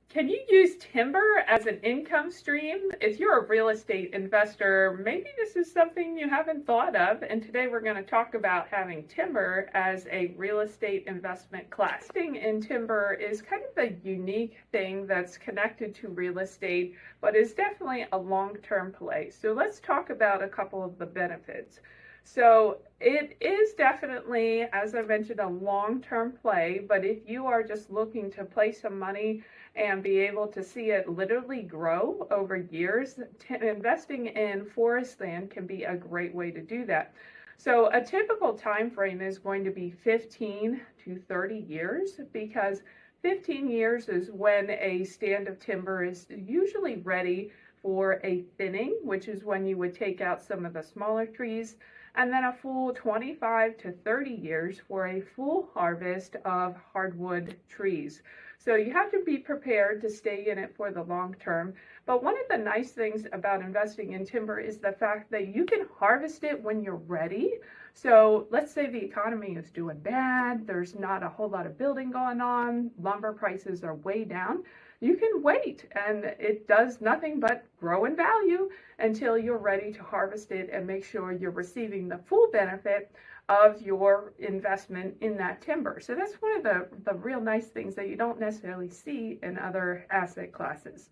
Can you use timber as an income stream? If you're a real estate investor, maybe this is something you haven't thought of. And today we're going to talk about having timber as a real estate investment class. Investing in timber is kind of a unique thing that's connected to real estate, but is definitely a long-term play. So let's talk about a couple of the benefits. So it is definitely, as I mentioned, a long-term play, but if you are just looking to play some money and be able to see it literally grow over years, investing in forest land can be a great way to do that. So a typical time frame is going to be 15 to 30 years, because 15 years is when a stand of timber is usually ready for a thinning, which is when you would take out some of the smaller trees, and then a full 25 to 30 years for a full harvest of hardwood trees. So you have to be prepared to stay in it for the long term. But one of the nice things about investing in timber is the fact that you can harvest it when you're ready. So let's say the economy is doing bad, there's not a whole lot of building going on, lumber prices are way down. You can wait, and it does nothing but grow in value until you're ready to harvest it and make sure you're receiving the full benefit of your investment in that timber. So that's one of the real nice things that you don't necessarily see in other asset classes.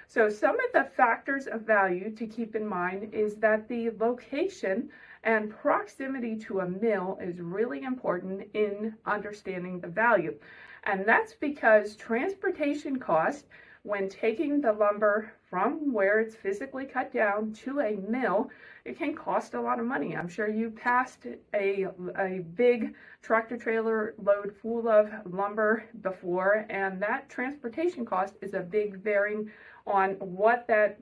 So some of the factors of value to keep in mind is that the location and proximity to a mill is really important in understanding the value. And that's because transportation costs when taking the lumber from where it's physically cut down to a mill, it can cost a lot of money. I'm sure you passed a big tractor trailer load full of lumber before, and that transportation cost is a big bearing on what that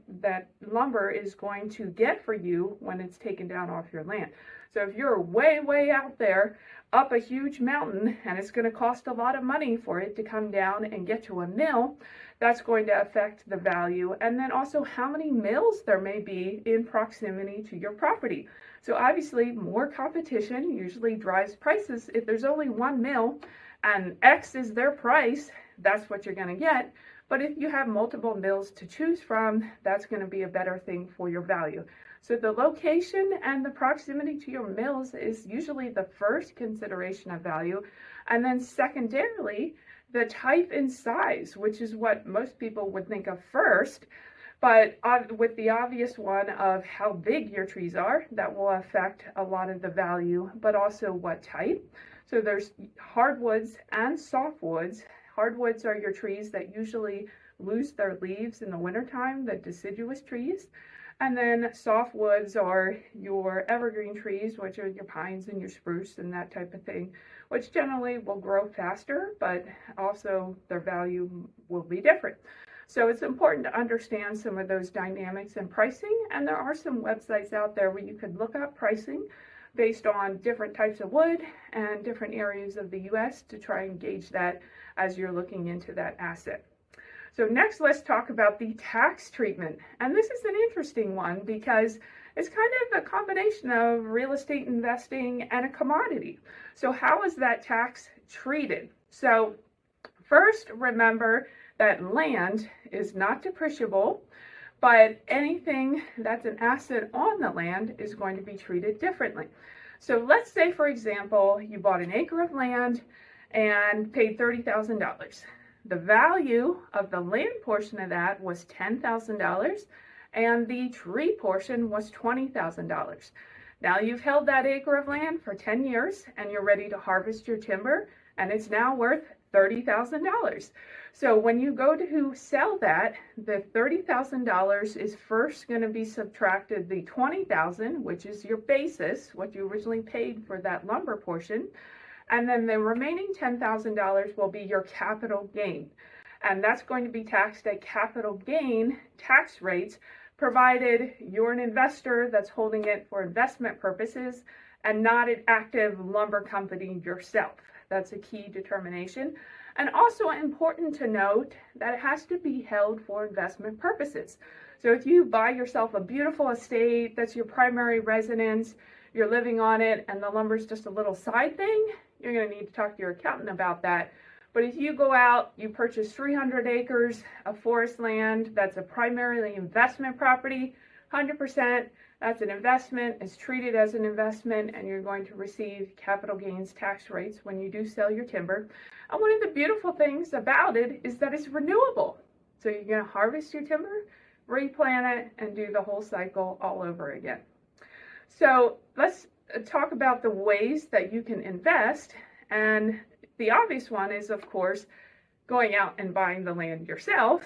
lumber is going to get for you when it's taken down off your land. So if you're way out there up a huge mountain and it's going to cost a lot of money for it to come down and get to a mill, that's going to affect the value. And then also how many mills there may be in proximity to your property. So obviously more competition usually drives prices. If there's only one mill and X is their price, that's what you're going to get. But if you have multiple mills to choose from, that's going to be a better thing for your value. So the location and the proximity to your mills is usually the first consideration of value. And then secondarily, the type and size, which is what most people would think of first. But with the obvious one of how big your trees are, that will affect a lot of the value, but also what type. So there's hardwoods and softwoods. Hardwoods are your trees that usually lose their leaves in the wintertime, the deciduous trees. And then softwoods are your evergreen trees, which are your pines and your spruce and that type of thing, which generally will grow faster, but also their value will be different. So it's important to understand some of those dynamics and pricing. And there are some websites out there where you could look up pricing based on different types of wood and different areas of the US to try and gauge that as you're looking into that asset. So next, let's talk about the tax treatment. And this is an interesting one because it's kind of a combination of real estate investing and a commodity. So how is that tax treated? So first, remember that land is not depreciable, but anything that's an asset on the land is going to be treated differently. So let's say, for example, you bought an acre of land and paid $30,000. The value of the land portion of that was $10,000 and the tree portion was $20,000. Now you've held that acre of land for 10 years and you're ready to harvest your timber, and it's now worth $30,000. So when you go to sell that, the $30,000 is first going to be subtracted the $20,000, which is your basis, what you originally paid for that lumber portion. And then the remaining $10,000 will be your capital gain. And that's going to be taxed at capital gain tax rates, provided you're an investor that's holding it for investment purposes and not an active lumber company yourself. That's a key determination. And also important to note that it has to be held for investment purposes. So if you buy yourself a beautiful estate, that's your primary residence, you're living on it, and the lumber's just a little side thing, you're going to need to talk to your accountant about that. But if you go out, you purchase 300 acres of forest land, that's a primarily investment property, 100%, that's an investment, it's treated as an investment, and you're going to receive capital gains tax rates when you do sell your timber. And one of the beautiful things about it is that it's renewable. So you're going to harvest your timber, replant it, and do the whole cycle all over again. So let's talk about the ways that you can invest. And the obvious one is, of course, going out and buying the land yourself.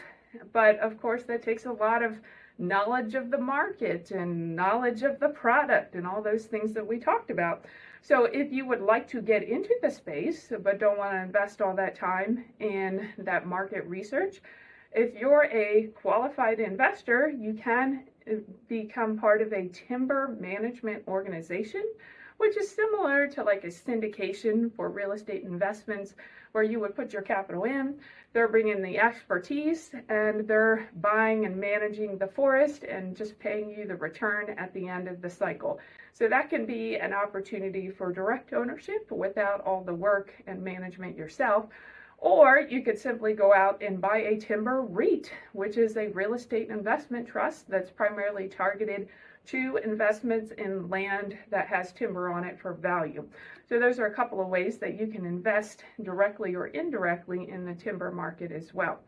But of course, that takes a lot of knowledge of the market and knowledge of the product and all those things that we talked about. So if you would like to get into the space, but don't want to invest all that time in that market research, if you're a qualified investor, you can become part of a timber management organization, which is similar to like a syndication for real estate investments, where you would put your capital in, they're bringing the expertise, and they're buying and managing the forest and just paying you the return at the end of the cycle. So that can be an opportunity for direct ownership without all the work and management yourself. Or you could simply go out and buy a timber REIT, which is a real estate investment trust that's primarily targeted to investments in land that has timber on it for value. So those are a couple of ways that you can invest directly or indirectly in the timber market as well.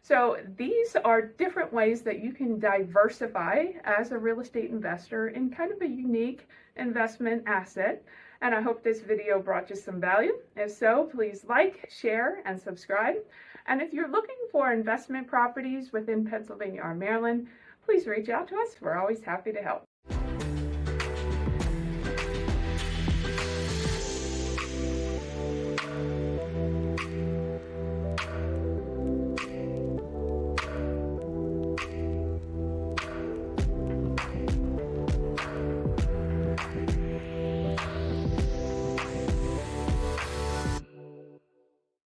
So these are different ways that you can diversify as a real estate investor in kind of a unique investment asset. And I hope this video brought you some value. If so, please like, share, and subscribe. And if you're looking for investment properties within Pennsylvania or Maryland, please reach out to us. We're always happy to help.